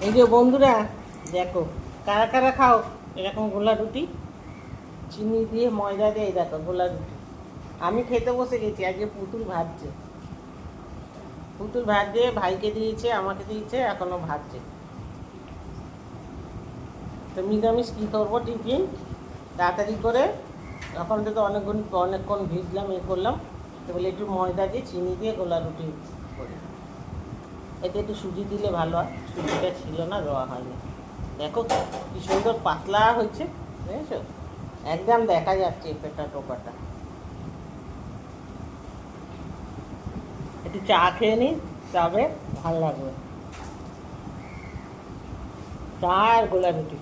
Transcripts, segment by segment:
এই যে বন্ধুরা, দেখো কারা কারা খাও এরকম গোলা রুটি, চিনি দিয়ে ময়দা দিয়ে। এই দেখো গোলা রুটি। আমি খেতে বসে গেছি। আজকে পুতুল ভাজছে, পুতুল ভাজছে, ভাইকে দিয়েছে, আমাকে দিয়েছে, এখনো ভাজছে। তো নিরামিষ কী করবো টিফিন তাড়াতাড়ি করে, এখন তো অনেকক্ষণ ভিজলাম, করলাম। তো বলে একটু ময়দা দিয়ে চিনি দিয়ে গোলা রুটি করি। এতে একটু সুজি দিলে ভালো হয়, সুজিটা ছিল না, রওয়া হয়নি। দেখো কি সুন্দর পাতলা হচ্ছে, বুঝেছো? একদম দেখা যাচ্ছে পেটা টোপাটা। একটু চা খেয়ে নিই, তবে ভালো লাগবে। চা আর গোলা রুটি,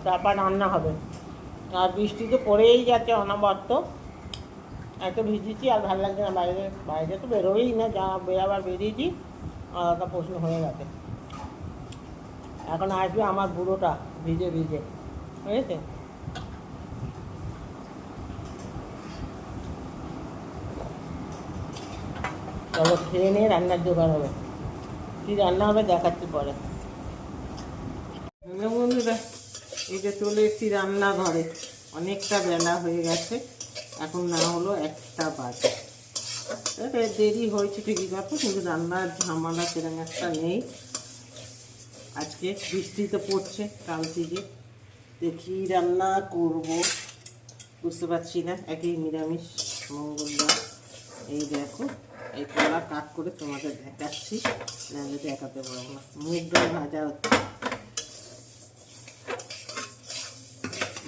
তারপর রান্না হবে। আর বৃষ্টি তো পড়েই যাচ্ছে অনবরত। এত ভিজেছি আর ভালো লাগছে না। বাইরে বাইরে তো বেরোই না, যা আবার বেরিয়েছি আলাদা প্রশ্ন হয়ে গেছে। এখন আসবে আমার বুড়োটা ভিজে ভিজে, বুঝেছে? চলো খেয়ে নিয়ে রান্নার জোগাড় হবে। কী রান্না হবে দেখাচ্ছি পরে। বন্ধুরা, এই যে চলে এসেছি রান্নাঘরে। অনেকটা বেলা হয়ে গেছে, এখন না হলো 1টা বাজে। দেরি হয়েছে ঠিকই কথা, কিন্তু রান্নার ঝামেলা সেরকম একটা নেই। আজকে বৃষ্টি তো পড়ছে কাল থেকে, দেখি রান্না করব বুঝতে পারছি না। একই নিরামিষ মঙ্গলবার। এই দেখো, এই কলা কাট করে তোমাদের দেখাচ্ছি, নাহলে দেখাতে পারবো না। মুগ ডাল ভাজা হচ্ছে,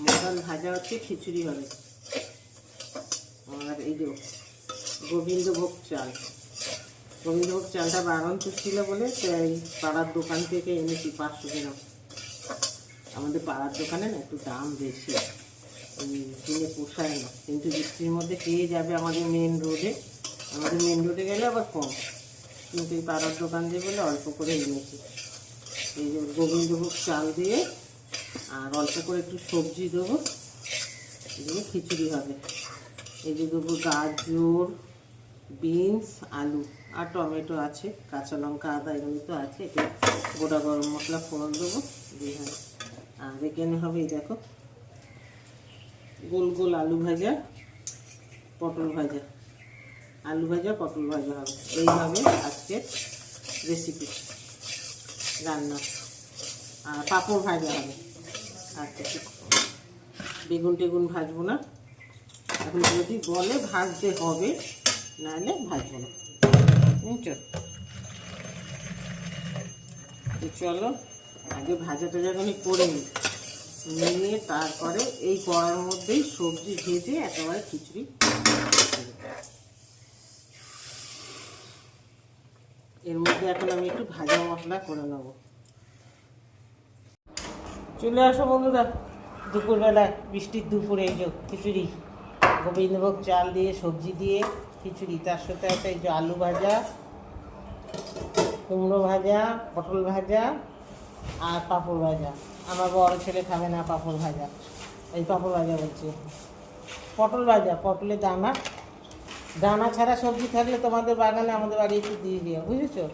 মুগ ডাল ভাজা হচ্ছে, খিচুড়ি হবে। আর এই যে গোবিন্দভোগ চাল, গোবিন্দভোগ চালটা বাড়ন্ত ছিল বলে এই পাড়ার দোকান থেকে এনেছি 500 গ্রাম। আমাদের পাড়ার দোকানে না একটু দাম বেশি, কিনে পোষায় না। কিন্তু বৃষ্টির মধ্যে পেয়ে যাবে আমাদের মেন রোডে, আমাদের মেন রোডে গেলে আবার কম। কিন্তু এই পাড়ার দোকান দিয়ে বলে অল্প করে এনেছি। এই যে গোবিন্দভোগ চাল দিয়ে আর অল্প করে একটু সবজি দেবো, দিয়ে খিচুড়ি হবে। এই যে দেবো গাজর, বিনস, আলু আর টমেটো আছে, কাঁচা লঙ্কা, আদা এগুলো তো আছে। এটা গোটা গরম মশলা ফোড়ন দেবো দিয়ে হবে। আর এখানে হবে এই দেখো গোল গোল আলু ভাজা, পটল ভাজা, আলু ভাজা পটল ভাজা হবে। এইভাবে আজকের রেসিপি রান্না। আর পাঁপড় ভাজা হবে। আর কিছু বেগুন টেগুন ভাজবো না এখন, যদি বলে ভাজতে হবে, নাহলে ভাজবো না, বুঝছো? চলো আগে ভাজা টাজাগুলি করে নিয়ে তারপরে এই কড়ার মধ্যেই সবজি ভেজে একেবারে খিচুড়ি। এর মধ্যে এখন আমি একটু ভাজা মশলা করে নেব। চলে আসো বন্ধুরা, দুপুরবেলায় বৃষ্টির দুপুরে এই যে খিচুড়ি, গোবিন্দভোগ চাল দিয়ে সবজি দিয়ে খিচুড়ি, তার সাথে একটা এই যে আলু ভাজা, কুমড়ো ভাজা, পটল ভাজা আর পাঁপড় ভাজা। আমার বড় ছেলে খাবে না পাঁপড় ভাজা, এই পাঁপড় ভাজা বলছি, পটল ভাজা, পটলের দানা, দানা ছাড়া সবজি থাকলে তোমাদের বাগানে আমাদের বাড়ি একটু দিয়ে দিও, বুঝেছো?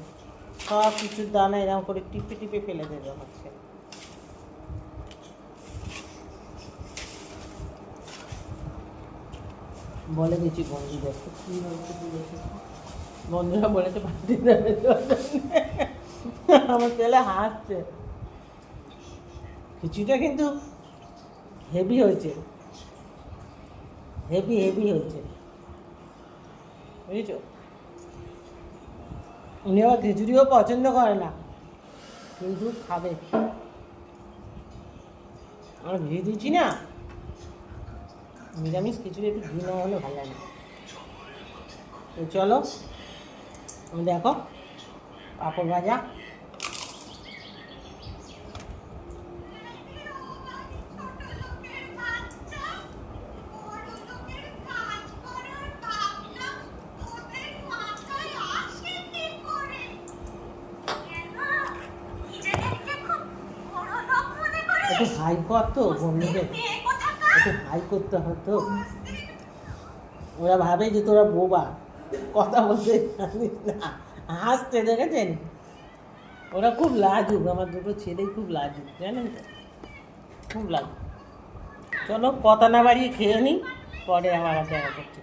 সব কিছুর দানা এরকম করে টিপে টিপে ফেলে দেবে হচ্ছে। বলে দিচ্ছি বন্ধুদের, কী বলছে, বন্ধুরা বলেছে পাঠিয়ে দেবে। আমার ছেলে হাসছে। খিচুড়িটা কিন্তু হেভি হয়েছে, হেভি হেভি হয়েছে, বুঝেছো? উনি আবার খিচুড়িও পছন্দ করে না, কিন্তু খাবে। আমরা ঘি দিচ্ছি না, নিরামিষ খিচুড়ি একটু ঘি না হলে ভালো লাগে না। তো চলো দেখো পাঁপড় ভাজা, একটু হাই করতো বন্ধুদের, একটু হাই করতে হতো। ওরা ভাবে যে তোরা বোবা, কথা বলতে জানিস না। হাসতে দেখেছেন, ওরা খুব লাজুক, আমার দুটো ছেলেই খুব লাজুক, জানেন তো, খুব লাজুক। চলো কথা না বাড়িয়ে খেয়ে নিই, পরে আবার দেখা করছি।